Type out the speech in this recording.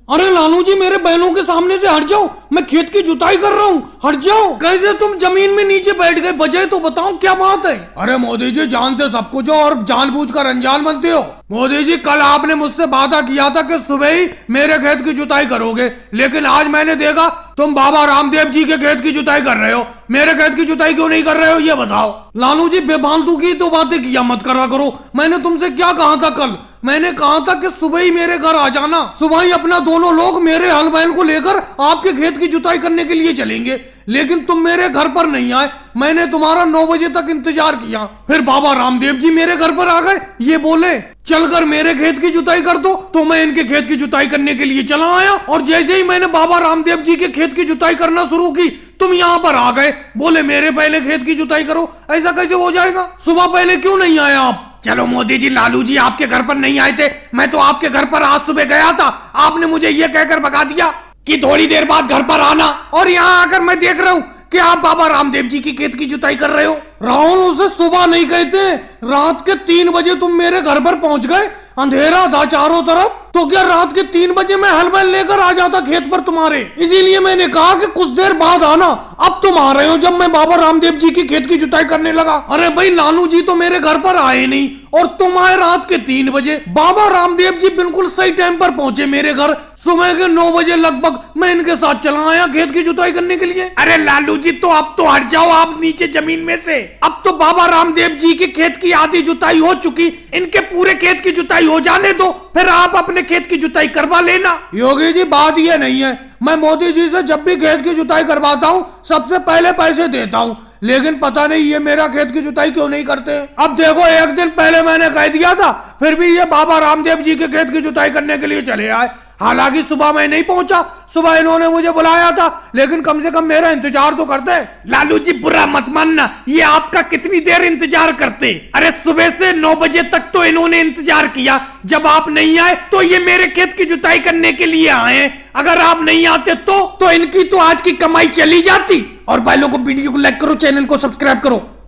अरे लालू जी मेरे बैलों के सामने से हट जाओ, मैं खेत की जुताई कर रहा हूँ, हट जाओ। कैसे तुम जमीन में नीचे बैठ गए, वजह तो बताओ क्या बात है। अरे मोदी जी जानते सब कुछ हो और जानबूझकर अनजान बनते हो। मोदी जी कल आपने मुझसे वादा किया था कि सुबह ही मेरे खेत की जुताई करोगे, लेकिन आज मैंने देखा तुम बाबा रामदेव जी के खेत की जुताई कर रहे हो, मेरे खेत की जुताई क्यों नहीं कर रहे हो ये बताओ। लालू जी बेफालतू की तो बातें किया मत करा करो। मैंने तुमसे क्या कहा था कल, मैंने कहा था कि सुबह ही मेरे घर आ जाना, सुबह ही अपना दोनों लोग मेरे हल बैल को लेकर आपके खेत की जुताई करने के लिए चलेंगे, लेकिन तुम मेरे घर पर नहीं आए। मैंने तुम्हारा 9 बजे तक इंतजार किया, फिर बाबा रामदेव जी मेरे घर पर आ गए, ये बोले चलकर मेरे खेत की जुताई कर दो, तो मैं इनके खेत की जुताई करने के लिए चला आया। और जैसे ही मैंने बाबा रामदेव जी के खेत की जुताई करना शुरू की, तुम यहाँ पर आ गए, बोले मेरे पहले खेत की जुताई करो। ऐसा कैसे हो जाएगा, सुबह पहले क्यों नहीं आए आप। चलो मोदी जी लालू जी आपके घर पर नहीं आए थे, मैं तो आपके घर पर आज सुबह गया था, आपने मुझे ये कहकर भगा दिया कि थोड़ी देर बाद घर पर आना, और यहाँ आकर मैं देख रहा हूँ कि आप बाबा रामदेव जी की खेत की जुताई कर रहे हो। राहुल उसे सुबह नहीं कहते, रात के 3 बजे तुम मेरे घर पर पहुंच गए, अंधेरा था चारों तरफ, तो क्या रात के 3 बजे मैं हल बैल लेकर आ जाता खेत पर तुम्हारे। इसीलिए मैंने कहा कि कुछ देर बाद आना, अब तुम आ रहे हो जब मैं बाबा रामदेव जी की खेत की जुताई करने लगा। अरे भाई लालू जी तो मेरे घर पर आए नहीं और तुम आए रात के 3 बजे। बाबा रामदेव जी बिल्कुल सही टाइम पर पहुंचे मेरे घर, सुबह के 9 बजे लगभग मैं इनके साथ चला आया खेत की जुताई करने के लिए। अरे लालू जी तो अब तो हट जाओ आप नीचे जमीन में से, अब तो बाबा रामदेव जी के खेत की आधी जुताई हो चुकी, इनके पूरे खेत की जुताई हो जाने दो, फिर आप अपने खेत की जुताई करवा लेना। योगी जी बात ये नहीं है, मैं मोदी जी से जब भी खेत की जुताई करवाता हूँ सबसे पहले पैसे देता हूँ, लेकिन पता नहीं ये मेरा खेत की जुताई क्यों नहीं करते। अब देखो एक दिन पहले मैंने कह दिया था, फिर भी ये बाबा रामदेव जी के खेत की जुताई करने के लिए चले आए। हालांकि सुबह मैं नहीं पहुंचा, सुबह इन्होंने मुझे बुलाया था, लेकिन कम से कम मेरा इंतजार तो करते। लालू जी बुरा मत मानना, ये आपका कितनी देर इंतजार करते। अरे सुबह से 9 बजे तक तो इन्होंने इंतजार किया, जब आप नहीं आए तो ये मेरे खेत की जुताई करने के लिए आए। अगर आप नहीं आते तो इनकी तो आज की कमाई चली जाती। और भाई लोगों को वीडियो को लाइक करो, चैनल को सब्सक्राइब करो।